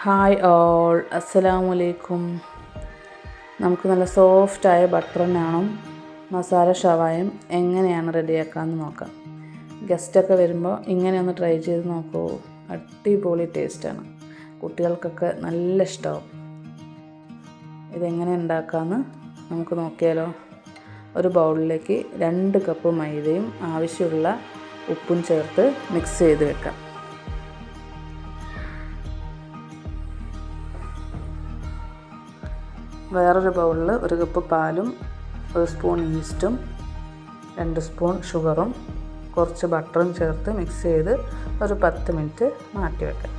Hi all, അസ്സലാമലൈക്കും. നമുക്ക് നല്ല സോഫ്റ്റായ ബട്ടർ നാണും മസാല ഷവായും എങ്ങനെയാണ് റെഡിയാക്കാമെന്ന് നോക്കാം. ഗസ്റ്റൊക്കെ വരുമ്പോൾ ഇങ്ങനെ ഒന്ന് ട്രൈ ചെയ്ത് നോക്കൂ. അടിപൊളി ടേസ്റ്റാണ്, കുട്ടികൾക്കൊക്കെ നല്ല ഇഷ്ടമാവും. ഇതെങ്ങനെ ഉണ്ടാക്കാമെന്ന് നമുക്ക് നോക്കിയാലോ. ഒരു ബൗളിലേക്ക് 2 കപ്പ് മൈദയും ആവശ്യമുള്ള ഉപ്പും ചേർത്ത് മിക്സ് ചെയ്ത് വെക്കാം. വേറൊരു ബൗളിൽ 1 കപ്പ് പാലും 1 സ്പൂൺ ഈസ്റ്റും 2 സ്പൂൺ ഷുഗറും കുറച്ച് ബട്ടറും ചേർത്ത് മിക്സ് ചെയ്ത് ഒരു 10 മിനിറ്റ് മാറ്റി വെക്കാം.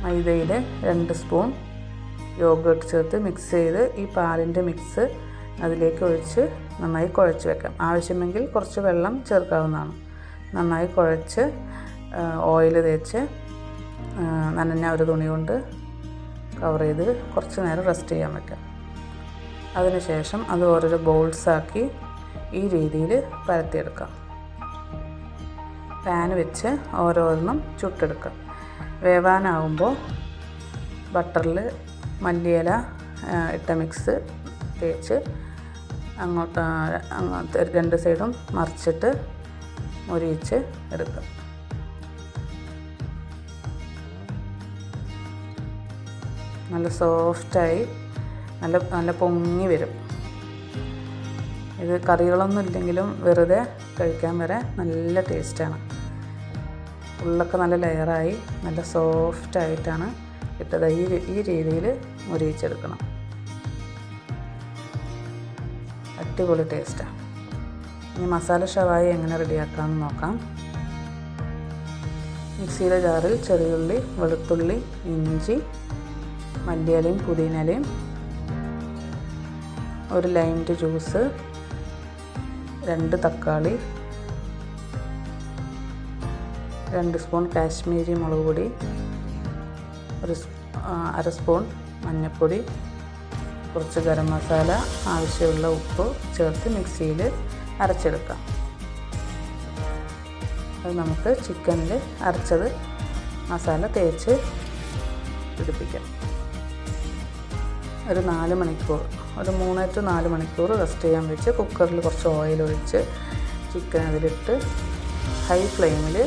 മൈദയിൽ 2 സ്പൂൺ യോഗേർട്ട് ചേർത്ത് മിക്സ് ചെയ്ത് ഈ പാലിൻ്റെ മിക്സ് അതിലേക്ക് ഒഴിച്ച് നന്നായി കുഴച്ച് വെക്കാം. ആവശ്യമെങ്കിൽ കുറച്ച് വെള്ളം ചേർക്കാവുന്നതാണ്. നന്നായി കുഴച്ച് ഓയിൽ തേച്ച് നനഞ്ഞ ഒരു തുണി കൊണ്ട് കവർ ചെയ്ത് കുറച്ച് നേരം റെസ്റ്റ് ചെയ്യാൻ വെക്കാം. അതിനുശേഷം അത് ഓരോരോ ബോൾസാക്കി ഈ രീതിയിൽ പരത്തിയെടുക്കാം. പാൻ വെച്ച് ഓരോന്നും ചുട്ടെടുക്കാം. വേവാനാവുമ്പോൾ ബട്ടറിൽ മല്ലിയില ഇട്ട മിക്സ് തേച്ച് അങ്ങോട്ട് 2 സൈഡും മറിച്ചിട്ട് മൊരിയിച്ച് എടുക്കാം. നല്ല സോഫ്റ്റായി നല്ല പൊങ്ങി വരും. ഇത് കറികളൊന്നും ഇല്ലെങ്കിലും വെറുതെ കഴിക്കാൻ വരെ നല്ല ടേസ്റ്റാണ്. ഉള്ളൊക്കെ നല്ല ലെയറായി നല്ല സോഫ്റ്റായിട്ടാണ് ഇട്ടത്. ഈ രീതിയിൽ മുരിയിച്ചെടുക്കണം. അടിപൊളി ടേസ്റ്റാണ്. ഇനി മസാല ഷവായി എങ്ങനെ റെഡിയാക്കാമെന്ന് നോക്കാം. മിക്സിയുടെ ജാറിൽ ചെറിയുള്ളി, വെളുത്തുള്ളി, ഇഞ്ചി, മല്ലിയിലയും പുതിനയിലയും, 1 ലൈമിൻ്റെ ജ്യൂസ്, 2 തക്കാളി, 2 സ്പൂൺ കാശ്മീരി മുളക് പൊടി, 1/2 സ്പൂൺ മഞ്ഞൾപ്പൊടി, കുറച്ച് ഗരം മസാല, ആവശ്യമുള്ള ഉപ്പ് ചേർത്ത് മിക്സിയിൽ അരച്ചെടുക്കാം. അത് നമുക്ക് ചിക്കനിൽ അരച്ചത് മസാല തേച്ച് പിടിപ്പിക്കാം. ഒരു 4 മണിക്കൂർ, ഒരു 3 to 4 മണിക്കൂർ റെസ്റ്റ് ചെയ്യാൻ വെച്ച് കുക്കറിൽ കുറച്ച് ഓയിൽ ഒഴിച്ച് ചിക്കൻ അതിലിട്ട് ഹൈ ഫ്ലെയിമിൽ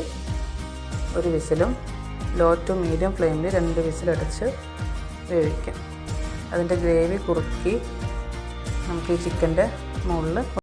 1 വിസിലും ലോ ടു മീഡിയം ഫ്ലെയിമിൽ 2 വിസിലടച്ച് വേവിക്കാം. അതിൻ്റെ ഗ്രേവി കുറുക്കി നമുക്ക് ഈ ചിക്കൻ്റെ മുകളിൽ